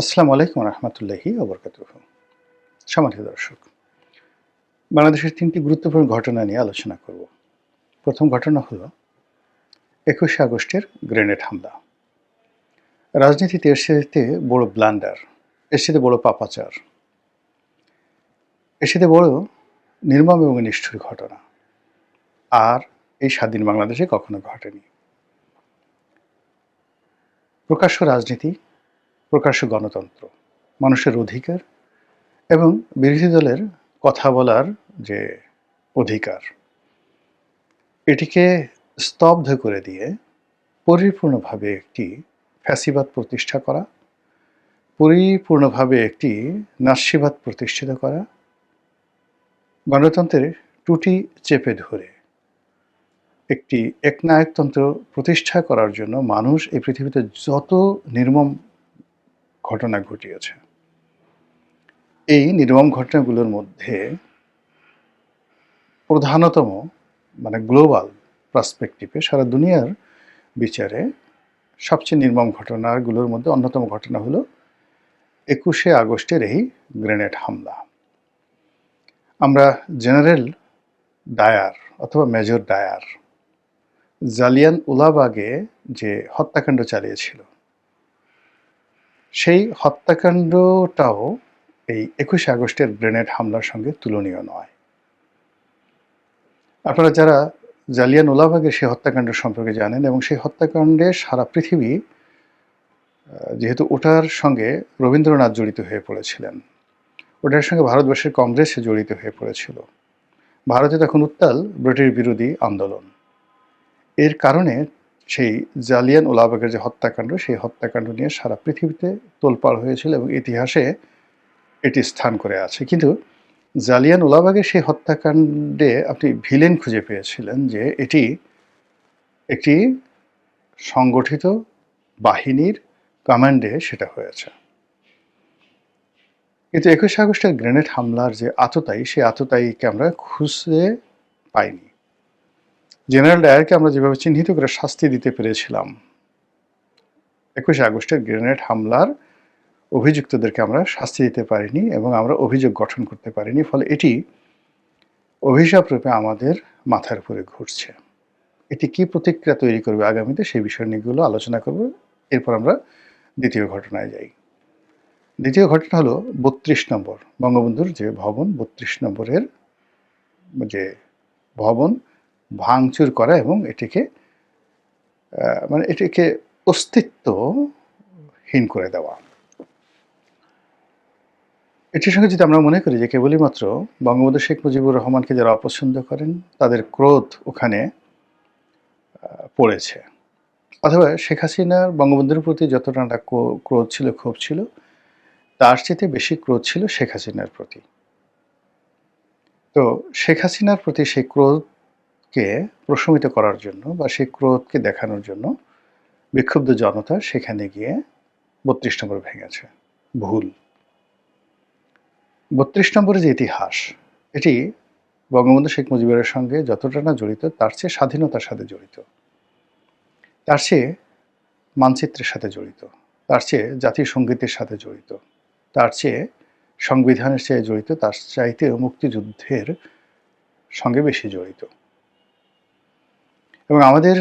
আসসালামু আলাইকুম রহমতুল্লাহি ওবরকাতুহু। সম্মানিত দর্শক, বাংলাদেশের ৩টি গুরুত্বপূর্ণ ঘটনা নিয়ে আলোচনা করব। প্রথম ঘটনা হলো ২১শে আগস্টের গ্রেনেড হামলা। রাজনীতিতে এর চাইতে বড় ব্লান্ডার, এর চাইতে বড় পাপাচার, এর চাইতে বড় নির্মম এবং নিষ্ঠুর ঘটনা আর এই স্বাধীন বাংলাদেশে কখনো ঘটেনি। প্রকাশ্য রাজনীতি, প্রকাশ্য গণতন্ত্র, মানুষের অধিকার এবং বিরোধী দলের কথা বলার যে অধিকার, এটিকে স্তব্ধ করে দিয়ে পরিপূর্ণভাবে একটি ফ্যাসিবাদ প্রতিষ্ঠা করা, পরিপূর্ণভাবে একটি নাৎসিবাদ প্রতিষ্ঠিত করা, গণতন্ত্রের টুটি চেপে ধরে একটি একনায়কতন্ত্র প্রতিষ্ঠা করার জন্য মানুষ এই পৃথিবীতে যত নির্মম ঘটনা ঘটিয়েছে, এই নির্মম ঘটনাগুলোর মধ্যে প্রধানতম গ্লোবাল পার্সপেক্টিভে সারা দুনিয়ার বিচারে সবচেয়ে নির্মম ঘটনাগুলোর মধ্যে অন্যতম ঘটনা হলো ২১শে আগস্টের এই গ্রেনেড হামলা। আমরা জেনারেল ডায়ার অথবা মেজর ডায়ার জালিয়ানওয়ালাবাগে যে হত্যাকাণ্ড চালিয়েছিল, সেই হত্যাকাণ্ডটাও এই ২১শে আগস্টের গ্রেনেড হামলার সঙ্গে তুলনীয় নয়। আপনারা যারা জালিয়ানওয়ালাবাগের সেই হত্যাকাণ্ড সম্পর্কে জানেন এবং সেই হত্যাকাণ্ডে সারা পৃথিবী যেহেতু ওটার সঙ্গে রবীন্দ্রনাথ জড়িত হয়ে পড়েছিলেন, ওটার সঙ্গে ভারতবর্ষের কংগ্রেস জড়িত হয়ে পড়েছিল, ভারতে তখন উত্তাল ব্রিটিশ বিরোধী আন্দোলন, এর কারণে সেই জালিয়ানওয়ালাবাগের যে হত্যাকাণ্ড, সেই হত্যাকাণ্ড নিয়ে সারা পৃথিবীতে তোলপাড় হয়েছিল এবং ইতিহাসে এটি স্থান করে আছে। কিন্তু জালিয়ানওয়ালাবাগের সেই হত্যাকাণ্ডে আপনি ভিলেন খুঁজে পেয়েছিলেন যে এটি একটি সংগঠিত বাহিনীর কমান্ডে সেটা হয়েছে। কিন্তু ২১শে আগস্টের গ্রেনেড হামলার যে আততায়ী, সেই আততায়ীকে আমরা খুঁজে পাইনি। জেনারেল ডায়ারকে আমরা যেভাবে চিহ্নিত করে শাস্তি দিতে পেরেছিলাম, ২১শে আগস্টের গ্রেনেড হামলার অভিযুক্তদেরকে আমরা শাস্তি দিতে পারিনি এবং আমরা অভিযোগ গঠন করতে পারিনি। ফলে এটি অভিশাপ রূপে আমাদের মাথার উপরে ঘুরছে। এটি কি প্রতিক্রিয়া তৈরি করবে আগামীতে, সেই বিষয় নিয়েগুলো আলোচনা করব। এরপর আমরা দ্বিতীয় ঘটনায় যাই। দ্বিতীয় ঘটনা হলো ৩২ নম্বর বঙ্গবন্ধুর যে ভবন, ৩২ নম্বরের যে ভবন ভাঙচুর করা এবং এটিকে এটিকে অস্তিত্বহীন করে দেওয়া। এটির সঙ্গে যদি আমরা মনে করি যে কেবলই মাত্র বঙ্গবন্ধু শেখ মুজিবুর রহমানকে যারা অপছন্দ করেন তাদের ক্রোধ ওখানে পড়েছে, অথবা শেখ হাসিনার বঙ্গবন্ধুর প্রতি যতটা ক্রোধ ছিল, ক্ষোভ ছিল, তার চেয়ে বেশি ক্রোধ ছিল শেখ হাসিনার প্রতি। তো শেখ হাসিনার প্রতি সেই ক্রোধকে প্রশমিত করার জন্য বা সেই ক্রোধকে দেখানোর জন্য বিক্ষুব্ধ জনতা সেখানে গিয়ে ৩২ নম্বর ভেঙেছে। ভুল। ৩২ নম্বরের যে ইতিহাস, এটি বঙ্গবন্ধু শেখ মুজিবের সঙ্গে যতটা না জড়িত, তার চেয়ে স্বাধীনতার সাথে জড়িত, তার চেয়ে মানচিত্রের সাথে জড়িত, তার চেয়ে জাতীয় সঙ্গীতের সাথে জড়িত, তার চেয়ে সংবিধানের চেয়ে জড়িত, তার চাইতেও মুক্তিযুদ্ধের সঙ্গে বেশি জড়িত। এবং আমাদের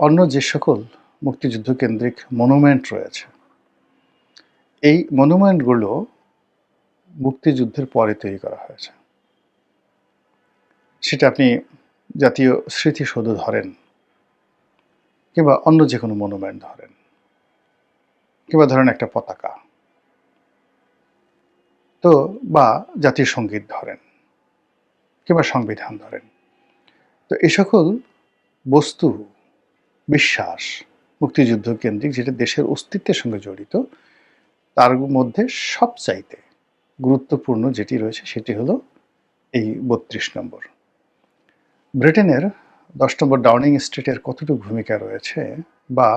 অন্য যে সকল মুক্তিযুদ্ধ কেন্দ্রিক মনুমেন্ট রয়েছে, এই মনুমেন্টগুলো মুক্তিযুদ্ধের পরে তৈরি করা হয়েছে। সেটা আপনি জাতীয় স্মৃতিসৌধ ধরেন, কিংবা অন্য যে কোনো মনুমেন্ট ধরেন, কিংবা ধরেন একটা পতাকা, তো বা জাতীয় সঙ্গীত ধরেন, কিংবা সংবিধান ধরেন। তো এই সকল বস্তু, বিশ্বাস, মুক্তিযুদ্ধ কেন্দ্রিক যেটা দেশের অস্তিত্বের সঙ্গে জড়িত, তার মধ্যে সবচাইতে গুরুত্বপূর্ণ যেটি রয়েছে সেটি হলো এই ৩২ নম্বর। ব্রিটেনের ১০ নম্বর ডাউনিং স্ট্রিটের কতটুকু ভূমিকা রয়েছে, বা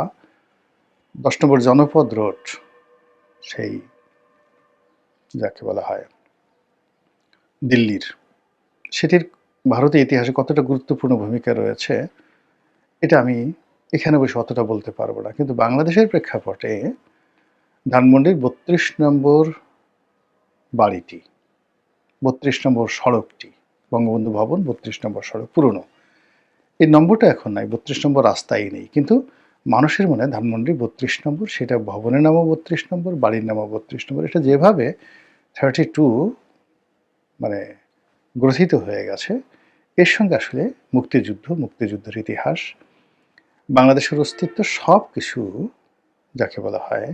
১০ নম্বর জনপদ রোড, সেই যাকে বলা হয় দিল্লির, সেটির ভারতীয় ইতিহাসে কতটা গুরুত্বপূর্ণ ভূমিকা রয়েছে, এটা আমি এখানে বসে অতটা বলতে পারবো না। কিন্তু বাংলাদেশের প্রেক্ষাপটে ধানমন্ডির ৩২ নম্বর বাড়িটি, ৩২ নম্বর সড়কটি, বঙ্গবন্ধু ভবন ৩২ নম্বর সড়ক পুরনো। এই নম্বরটা এখন নাই, ৩২ নম্বর রাস্তাই নেই, কিন্তু মানুষের মনে ধানমন্ডি ৩২ নম্বর, সেটা ভবনের নামও ৩২ নম্বর, বাড়ির নামও ৩২ নম্বর। এটা যেভাবে 32 মানে গ্রথিত হয়ে গেছে, এর সঙ্গে আসলে মুক্তিযুদ্ধের ইতিহাস, বাংলাদেশের অস্তিত্ব সব কিছু যাকে বলা হয়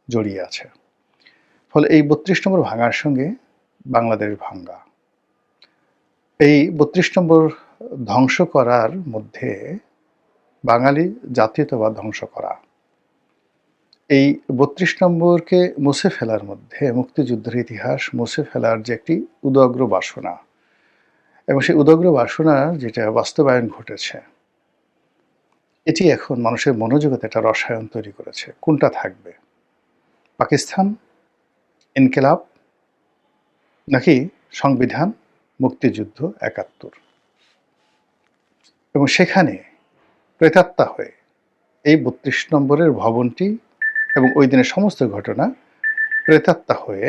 জড়িয়ে আছে। ফলে এই ৩২ নম্বর ভাঙার সঙ্গে বাংলাদেশ ভাঙ্গা, এই ৩২ নম্বর ধ্বংস করার মধ্যে বাঙালি জাতীয়তাবাদ ধ্বংস করা, এই ৩২ নম্বরকে মুছে ফেলার মধ্যে মুক্তিযুদ্ধের ইতিহাস মুছে ফেলার যে একটি উদগ্র বাসনা, এবং সেই উদগ্র বাসনার যেটা বাস্তবায়ন ঘটেছে, এটি এখন মানুষের মনোজগতে একটা রসায়ন তৈরি করেছে। কোনটা থাকবে, পাকিস্তান, ইনকিলাব, নাকি সংবিধান, মুক্তিযুদ্ধ ৭১? এবং সেখানে প্রেতাত্মা হয়ে এই ৩২ নম্বরের ভবনটি এবং ওই দিনের সমস্ত ঘটনা প্রেতাত্মা হয়ে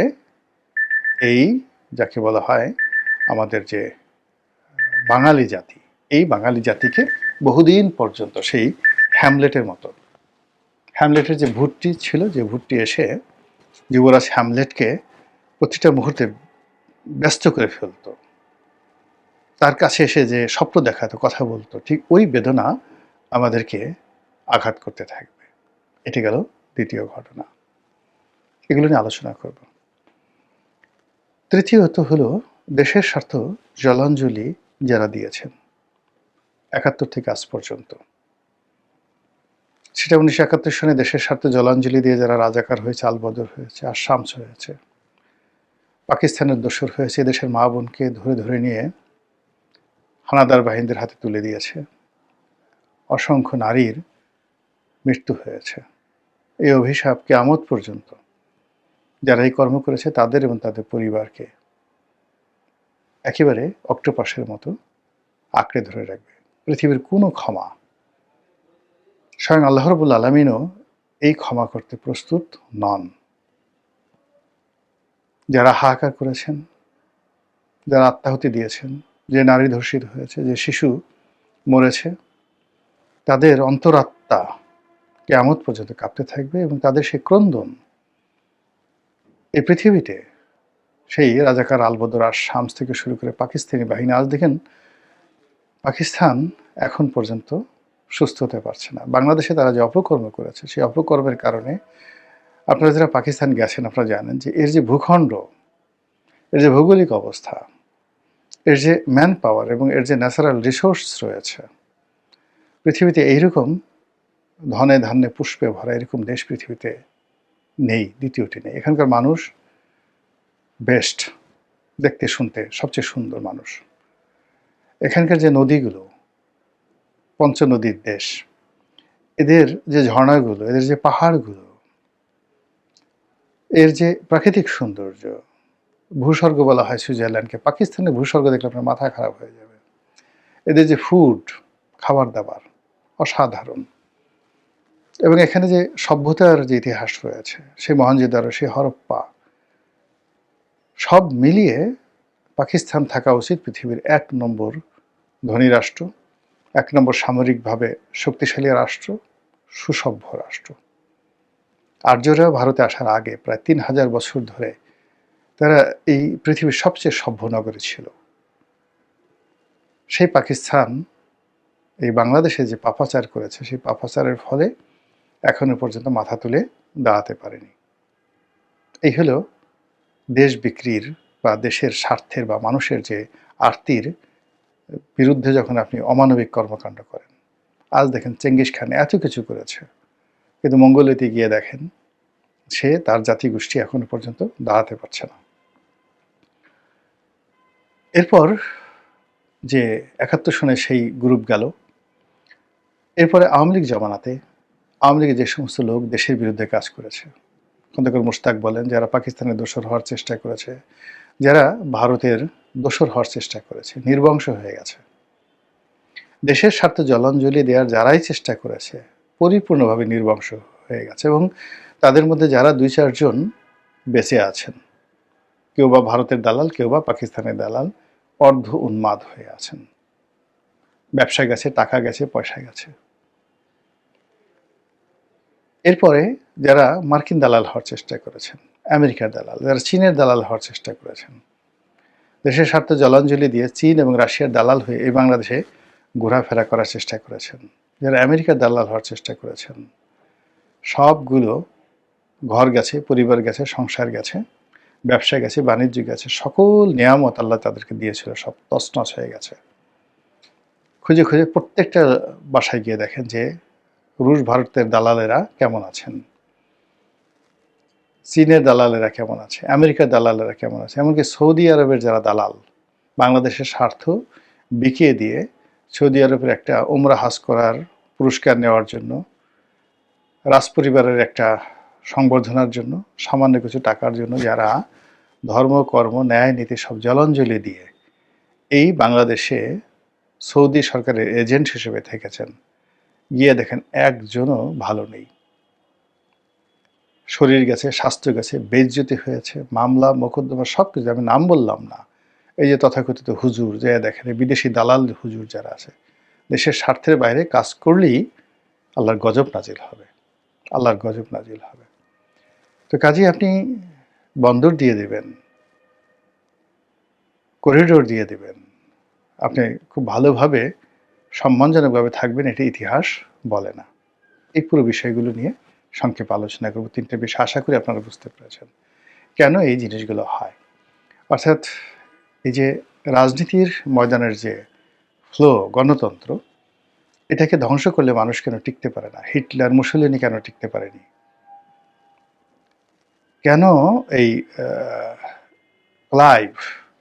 এই যাকে বলা হয় আমাদের যে বাঙালি জাতি, এই বাঙালি জাতিকে বহুদিন পর্যন্ত সেই হ্যামলেটের মতো, হ্যামলেটের যে ভূতটি ছিল, যে ভূতটি এসে যুবরাজ হ্যামলেটকে প্রতিটা মুহূর্তে ব্যস্ত করে ফেলতো, তার কাছে এসে যে স্বপ্ন দেখাতো, কথা বলতো, ঠিক ওই বেদনা আমাদেরকে আঘাত করতে থাকবে। এটি গেল দ্বিতীয় ঘটনা, এগুলো নিয়ে আলোচনা করব। তৃতীয়ত হলো দেশের স্বার্থ জলাঞ্জলি যারা দিয়েছেন ৭১ থেকে আজ পর্যন্ত, সেটা ১৯৭১ সনে দেশের স্বার্থে জলাঞ্জলি দিয়ে যারা রাজাকার হয়েছে, আলবদর হয়েছে, আর শামস হয়েছে, পাকিস্তানের দোসর হয়েছে, দেশের মা বোনকে ধরে ধরে নিয়ে হানাদার বাহিনীদের হাতে তুলে দিয়েছে, অসংখ্য নারীর মৃত্যু হয়েছে। এই অভিশাপ কিয়ামত পর্যন্ত যারা এই কর্ম করেছে তাদের এবং তাদের পরিবারকে একেবারে অক্টোপাসের মতো আঁকড়ে ধরে রাখবে। পৃথিবীর কোনো ক্ষমা, স্বয়ং আল্লাহ রাব্বুল আলামিনও এই ক্ষমা করতে প্রস্তুত নন। যারা হাহাকার করেছেন, যারা আত্মাহুতি দিয়েছেন, যে নারী ধর্ষিত হয়েছে, যে শিশু মরেছে, তাদের অন্তরাত্মা কিয়ামত পর্যন্ত কাঁপতে থাকবে, এবং তাদের সেই ক্রন্দন এই পৃথিবীতে সেই রাজাকার আলবদর আর শামস থেকে শুরু করে পাকিস্তানি বাহিনী, আজ দেখেন পাকিস্তান এখন পর্যন্ত সুস্থ হতে পারছে না। বাংলাদেশে তারা যে অপকর্ম করেছে, সেই অপকর্মের কারণে আপনারা যারা পাকিস্তান গেছেন আপনারা জানেন যে এর যে ভূখণ্ড, এর যে ভৌগোলিক অবস্থা, এর যে ম্যান পাওয়ার এবং এর যে ন্যাচারাল রিসোর্স রয়েছে, পৃথিবীতে এইরকম ধনে ধান্যে পুষ্পে ভরা এরকম দেশ পৃথিবীতে নেই, দ্বিতীয়টি নেই। এখানকার মানুষ বেস্ট, দেখতে শুনতে সবচেয়ে সুন্দর মানুষ। এখানকার যে নদীগুলো, পঞ্চনদীর দেশ, এদের যে ঝর্ণাগুলো, এদের যে পাহাড়গুলো, এর যে প্রাকৃতিক সৌন্দর্য, ভূস্বর্গ বলা হয় সুইজারল্যান্ডকে, পাকিস্তানের ভূস্বর্গ দেখলে আপনার মাথা খারাপ হয়ে যাবে। এদের যে ফুড, খাবার দাবার অসাধারণ, এবং এখানে যে সভ্যতার যে ইতিহাস রয়েছে, সেই মহেঞ্জোদারো, সেই হরপ্পা, সব মিলিয়ে পাকিস্তান থাকা উচিত পৃথিবীর ১ নম্বর ধনী রাষ্ট্র, ১ নম্বর সামরিকভাবে শক্তিশালী রাষ্ট্র, সুসভ্য রাষ্ট্র। আর্যরা ভারতে আসার আগে প্রায় ৩,০০০ বছর ধরে তারা এই পৃথিবীর সবচেয়ে সভ্য নগরী ছিল। সেই পাকিস্তান এই বাংলাদেশে যে পাপাচার করেছে, সেই পাপাচারের ফলে এখনো পর্যন্ত মাথা তুলে দাঁড়াতে পারেনি। এই হলো দেশ বিক্রির বা দেশের স্বার্থের বা মানুষের যে আরতির বিরুদ্ধে যখন আপনি অমানবিক কর্মকাণ্ড করেন। আজ দেখেন চেঙ্গিস খান এত কিছু করেছে, কিন্তু মঙ্গোলিয়াতে গিয়ে দেখেন সে তার জাতিগোষ্ঠী এখনো পর্যন্ত দাঁড়াতে পারছে না। এরপর যে ৭১ সনে সেই গ্রুপ গেল, এরপরে আওয়ামী লীগ জমানাতে আওয়ামী লীগের যে সমস্ত লোক দেশের বিরুদ্ধে কাজ করেছে, খন্দকার মোশতাক বলেন, যারা পাকিস্তানের দোসর হওয়ার চেষ্টা করেছে, যারা ভারতের দোসর হওয়ার চেষ্টা করেছে, নির্বংশ হয়ে গেছে। দেশের স্বার্থে জলাঞ্জলি দেওয়ার যারাই চেষ্টা করেছে পরিপূর্ণভাবে নির্বংশ হয়ে গেছে, এবং তাদের মধ্যে যারা 2-4 জন বেঁচে আছেন, কেউ বা ভারতের দালাল, কেউ বা পাকিস্তানের দালাল, অর্ধ উন্মাদ হয়ে আছেন। ব্যবসা গেছে, টাকা গেছে, পয়সা গেছে। এরপরে যারা মার্কিন দালাল হওয়ার চেষ্টা করেছেন, আমেরিকার দালাল, যারা চীনের দালাল হওয়ার চেষ্টা করেছেন, দেশের স্বার্থে জলাঞ্জলি দিয়ে চীন এবং রাশিয়ার দালাল হয়ে এই বাংলাদেশে ঘোরাফেরা করার চেষ্টা করেছেন, যারা আমেরিকার দালাল হওয়ার চেষ্টা করেছেন, সবগুলো ঘর গেছে, পরিবার গেছে, সংসার গেছে, ব্যবসা গেছে, বাণিজ্য গেছে, সকল নিয়ামত আল্লাহ তাদেরকে দিয়েছিল, সব তছনছ হয়ে গেছে। খুঁজে খুঁজে প্রত্যেকটা বাসায় গিয়ে দেখেন যে রুশ ভারতের দালালেরা কেমন আছেন, চীনের দালালেরা কেমন আছে, আমেরিকার দালালেরা কেমন আছে, এমনকি সৌদি আরবের যারা দালাল বাংলাদেশের স্বার্থ বিকিয়ে দিয়ে সৌদি আরবের একটা উমরা হাজ করার পুরস্কার নেওয়ার জন্য, রাজপরিবারের একটা সংবর্ধনার জন্য, সামান্য কিছু টাকার জন্য যারা ধর্ম, কর্ম, ন্যায়, নীতি সব জলাঞ্জলি দিয়ে এই বাংলাদেশে সৌদি সরকারের এজেন্ট হিসেবে থেকেছেন, গিয়ে দেখেন একজনও ভালো নেই। শরীর গেছে, স্বাস্থ্য গেছে, বেইজ্জতি হয়েছে, মামলা মোকদ্দমা সব কিছু, আমি নাম বললাম না। এই যে তথাকথিত হুজুর, যে দেখেন বিদেশি দালাল হুজুর যারা আছে, দেশের স্বার্থের বাইরে কাজ করলেই আল্লাহর গজব নাজিল হবে, আল্লাহর গজব নাজিল হবে। তো কাজেই আপনি বন্দর দিয়ে দেবেন, করিডোর দিয়ে দেবেন, আপনি খুব ভালোভাবে সম্মানজনকভাবে থাকবেন, এটা ইতিহাস বলে না। এই পুরো বিষয়গুলো নিয়ে সংক্ষেপে আলোচনা করব। 3টে বিষয় আশা করি আপনারা বুঝতে পেরেছেন কেন এই জিনিসগুলো হয়। অর্থাৎ এই যে রাজনীতির ময়দানের যে ফ্লো, গণতন্ত্র, এটাকে ধ্বংস করলে মানুষ কেন টিকতে পারে না? হিটলার, মুসোলিনি কেন টিকতে পারেনি? কেন এই ক্লাইভ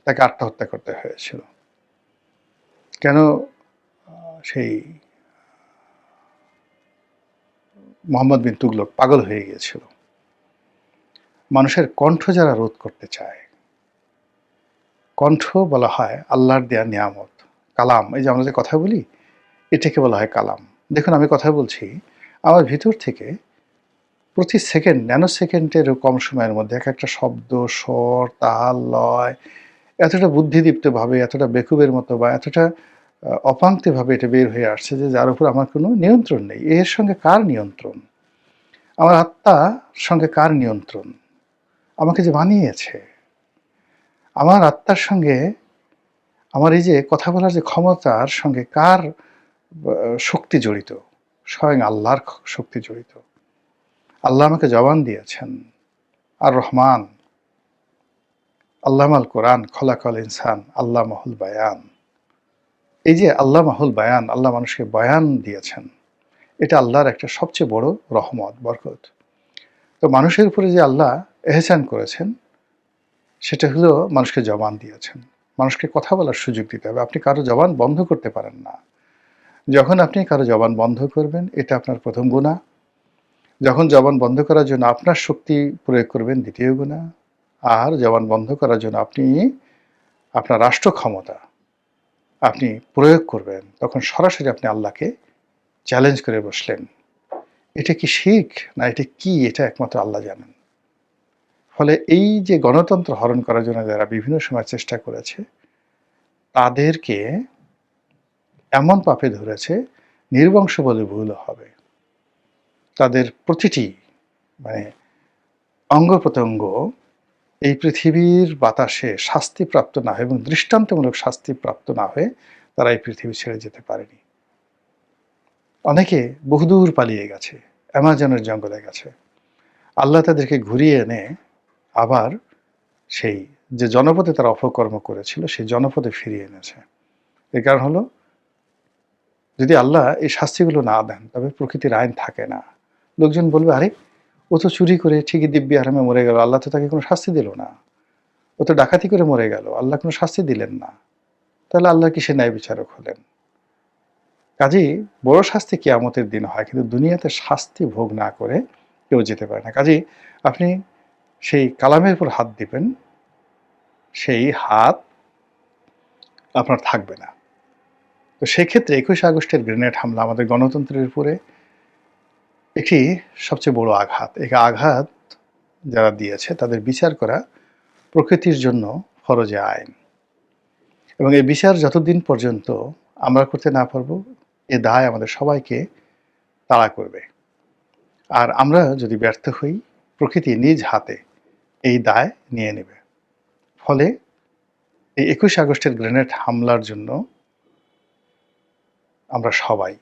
তাকে আত্মহত্যা করতে হয়েছিল? কেন সেই মোহাম্মদ বিন তুগলক পাগল হয়ে গিয়েছিল? মানুষের কণ্ঠ যারা রোধ করতে চায়, কণ্ঠ বলা হয় আল্লাহর দেয়া নিয়ামত, কালাম। এই যে আমরা যে কথা বলি, এটাকে বলা হয় কালাম। দেখুন, আমি কথা বলছি, আমার ভিতর থেকে প্রতি সেকেন্ড, ন্যানো সেকেন্ডেরও কম সময়ের মধ্যে এক একটা শব্দ, স্বর, তাল, লয় এতটা বুদ্ধিদীপ্তভাবে, এতটা বেকুবের মতো বা এতটা অপাঙ্ক্তভাবে এটা বের হয়ে আসছে যে যার উপর আমার কোনো নিয়ন্ত্রণ নেই। এর সঙ্গে কার নিয়ন্ত্রণ? আমার আত্মার সঙ্গে কার নিয়ন্ত্রণ? আমাকে যে বানিয়েছে, আমার আত্মার সঙ্গে আমার এই যে কথা বলার যে ক্ষমতার সঙ্গে কার শক্তি জড়িত? স্বয়ং আল্লাহর শক্তি জড়িত। আল্লাহ আমাকে জবান দিয়েছেন, আর রহমান, আল্লামাল কোরআন, খলাকল ইনসান, আল্লাহ মাহুল বায়ান। এই যে আল্লাহ মাহুল বায়ান, আল্লাহ মানুষকে বয়ান দিয়েছেন, এটা আল্লাহর একটা সবচেয়ে বড় রহমত, বরকত। তো মানুষের উপরে যে আল্লাহ এহসান করেছেন, সেটা হলো মানুষকে জবান দিয়েছেন। মানুষকে কথা বলার সুযোগ দিতে হবে। আপনি কারো জবান বন্ধ করতে পারেন না। যখন আপনি কারো জবান বন্ধ করবেন, এটা আপনার প্রথম গুনাহ। যখন জবান বন্ধ করার জন্য আপনার শক্তি প্রয়োগ করবেন, দ্বিতীয় গুনাহ। আর জবান বন্ধ করার জন্য আপনি আপনার রাষ্ট্র ক্ষমতা আপনি প্রয়োগ করবেন, তখন সরাসরি আপনি আল্লাহকে চ্যালেঞ্জ করে বসলেন। এটা কি শিরক না এটা কি? এটা একমাত্র আল্লাহ জানেন। ফলে এই যে গণতন্ত্র হরণ করার জন্য যারা বিভিন্ন সময় চেষ্টা করেছে, তাদেরকে এমন পাপে ধরেছে, নির্বংশ বলে ভুল হবে। তাদের প্রতিটি মানে অঙ্গ প্রত্যঙ্গ এই পৃথিবীর বাতাসে শাস্তিপ্রাপ্ত না হয়ে এবং দৃষ্টান্তমূলক শাস্তিপ্রাপ্ত না হয়ে তারা এই পৃথিবী ছেড়ে যেতে পারেনি। অনেকে বহুদূর পালিয়ে গেছে, অ্যামাজনের জঙ্গলে গেছে। আল্লাহ তাদেরকে ঘুরিয়ে এনে আবার সেই যে জনপদে তারা অপকর্ম করেছিল, সেই জনপদে ফিরিয়ে এনেছে। এর কারণ হলো, যদি আল্লাহ এই শাস্তিগুলো না দেন, তবে প্রকৃতির আইন থাকে না। লোকজন বলবে, আরে ও তো চুরি করে ঠিকই দিব্যি আরামে মরে গেল, আল্লাহ তো তাকে কোনো শাস্তি দিল না। ও তো ডাকাতি করে মরে গেল, আল্লাহ কোনো শাস্তি দিলেন না। তাহলে আল্লাহ কিসের ন্যায় বিচারক হলেন? কাজেই বড় শাস্তি কিয়ামতের দিন হয়, কিন্তু দুনিয়াতে শাস্তি ভোগ না করে কেউ যেতে পারে না। কাজেই আপনি সেই কালামের উপর হাত দিবেন, সেই হাত আপনার থাকবে না। তো সেক্ষেত্রে 21 আগস্টের গ্রেনেড হামলা আমাদের গণতন্ত্রের উপরে, একটি সবচেয়ে বড় আঘাত। এই আঘাত যারা দিয়েছে তাদের বিচার করা প্রকৃতির জন্য ফরজে আইন, এবং এই বিচার যতদিন পর্যন্ত আমরা করতে না পারব, এ দায় আমাদের সবাইকে তাড়া করবে। আর আমরা যদি ব্যর্থ হই, প্রকৃতি নিজ হাতে এই দায় নিয়ে নেবে। ফলে এই ২১ আগস্টের গ্রেনেড হামলার জন্য আমরা সবাই,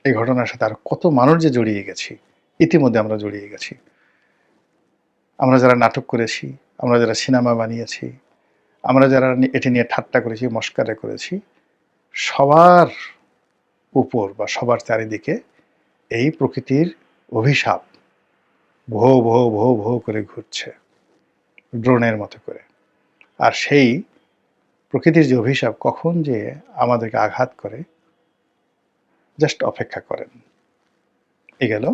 এই ঘটনার সাথে আর কত মানুষ যে জড়িয়ে গেছি, ইতিমধ্যে আমরা জড়িয়ে গেছি। আমরা যারা নাটক করেছি, আমরা যারা সিনেমা বানিয়েছি, আমরা যারা এটি নিয়ে ঠাট্টা করেছি, মশকারা করেছি, সবার উপর বা সবার চারিদিকে এই প্রকৃতির অভিশাপ ভো ভো ভো ভো করে ঘুরছে ড্রোনের মতো করে। আর সেই প্রকৃতির যে অভিশাপ কখন যে আমাদেরকে আঘাত করে, জাস্ট অপেক্ষা করেন। এ গেল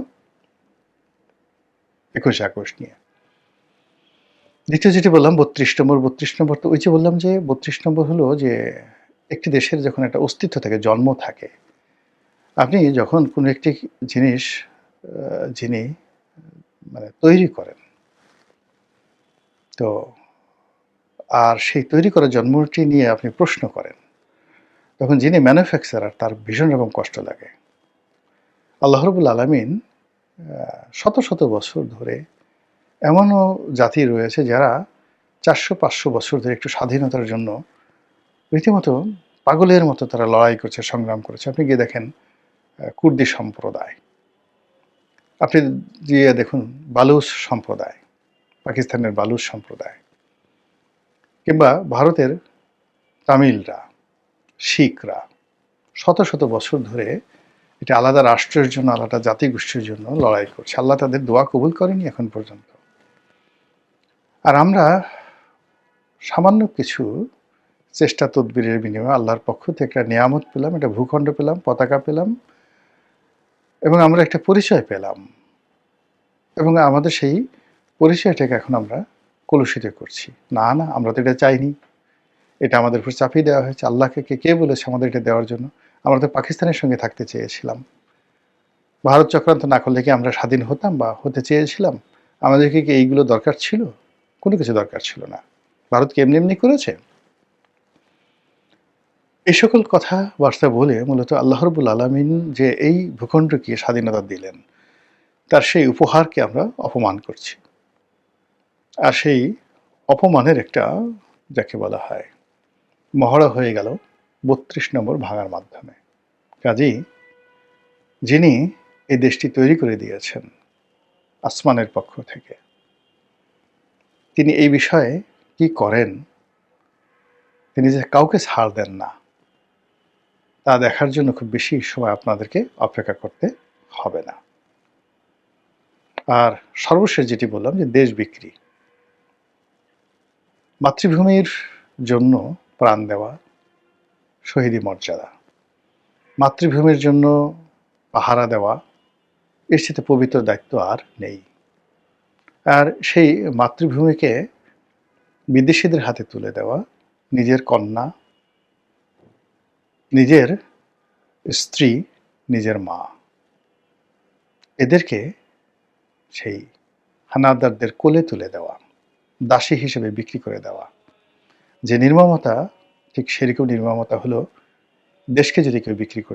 ২১ আগস্ট নিয়ে। দ্বিতীয় যেটি বললাম ৩২ নম্বর। ৩২ নম্বর তো ওই যে বললাম যে ৩২ নম্বর হলো যে একটি দেশের যখন একটা অস্তিত্ব থাকে, জন্ম থাকে, আপনি যখন কোনো একটি জিনিস যিনি মানে তৈরি করেন, তো আর সেই তৈরি করা জন্মটি নিয়ে আপনি প্রশ্ন করেন, তখন যিনি ম্যানুফ্যাকচারার তার ভীষণ রকম কষ্ট লাগে। আল্লাহ রাব্বুল আলামিন শত শত বছর ধরে এমনও জাতি রয়েছে যারা ৪০০-৫০০ বছর ধরে একটু স্বাধীনতার জন্য রীতিমতো পাগলের মতো তারা লড়াই করছে, সংগ্রাম করেছে। আপনি গিয়ে দেখেন কুর্দি সম্প্রদায়, আপনি গিয়ে দেখুন বালুচ সম্প্রদায়, পাকিস্তানের বালুচ সম্প্রদায়, কিংবা ভারতের তামিলরা, শিখরা শত শত বছর ধরে এটা আলাদা রাষ্ট্রের জন্য, আলাদা জাতিগোষ্ঠীর জন্য লড়াই করছে। আল্লাহ তাদের দোয়া কবুল করেনি এখন পর্যন্ত। আর আমরা সামান্য কিছু চেষ্টা তদবিরের বিনিময়ে আল্লাহর পক্ষ থেকে একটা নিয়ামত পেলাম, একটা ভূখণ্ড পেলাম, পতাকা পেলাম, এবং আমরা একটা পরিচয় পেলাম, এবং আমাদের সেই পরিচয়টাকে এখন আমরা কলুষিত করছি। না না, আমরা তো এটা চাইনি, এটা আমাদের উপর চাপিয়ে দেওয়া হয়েছে। আল্লাহকে কে বলেছে আমাদের এটা দেওয়ার জন্য? আমরা তো পাকিস্তানের সঙ্গে থাকতে চেয়েছিলাম। ভারত চক্রান্ত না করলে কি আমরা স্বাধীন হতাম বা হতে চেয়েছিলাম? আমাদেরকে কি এইগুলো দরকার ছিল? কোনো কিছু দরকার ছিল না। ভারত কি এমনি এমনি করেছে? এই সকল কথাবার্তা বলে মূলত আল্লাহ রাব্বুল আলামিন যে এই ভূখণ্ডকে স্বাধীনতা দিলেন, তার সেই উপহারকে আমরা অপমান করছি। আর সেই অপমানের একটা, যাকে বলা হয়, মহড়া হয়ে গেল ৩২ নম্বর ভাঙার মাধ্যমে। কাজেই যিনি এই দেশটি তৈরি করে দিয়েছেন আসমানের পক্ষ থেকে, তিনি এই বিষয়ে কি করেন, তিনি যে কাউকে ছাড় দেন না, তা দেখার জন্য খুব বেশি সময় আপনাদেরকে অপেক্ষা করতে হবে না। আর সর্বশেষ যেটি বললাম যে দেশ বিক্রি, মাতৃভূমির জন্য প্রাণ দেওয়া শহীদি মর্যাদা, মাতৃভূমির জন্য পাহারা দেওয়া, এর সাথে পবিত্র দায়িত্ব আর নেই। আর সেই মাতৃভূমিকে বিদেশিদের হাতে তুলে দেওয়া, নিজের কন্যা, নিজের স্ত্রী, নিজের মা, এদেরকে সেই হানাদারদের কোলে তুলে দেওয়া, দাসী হিসেবে বিক্রি করে দেওয়া, যে নির্মমতা, ঠিক সেরকম নির্মমতা হলো দেশকে যদি কেউ বিক্রি করে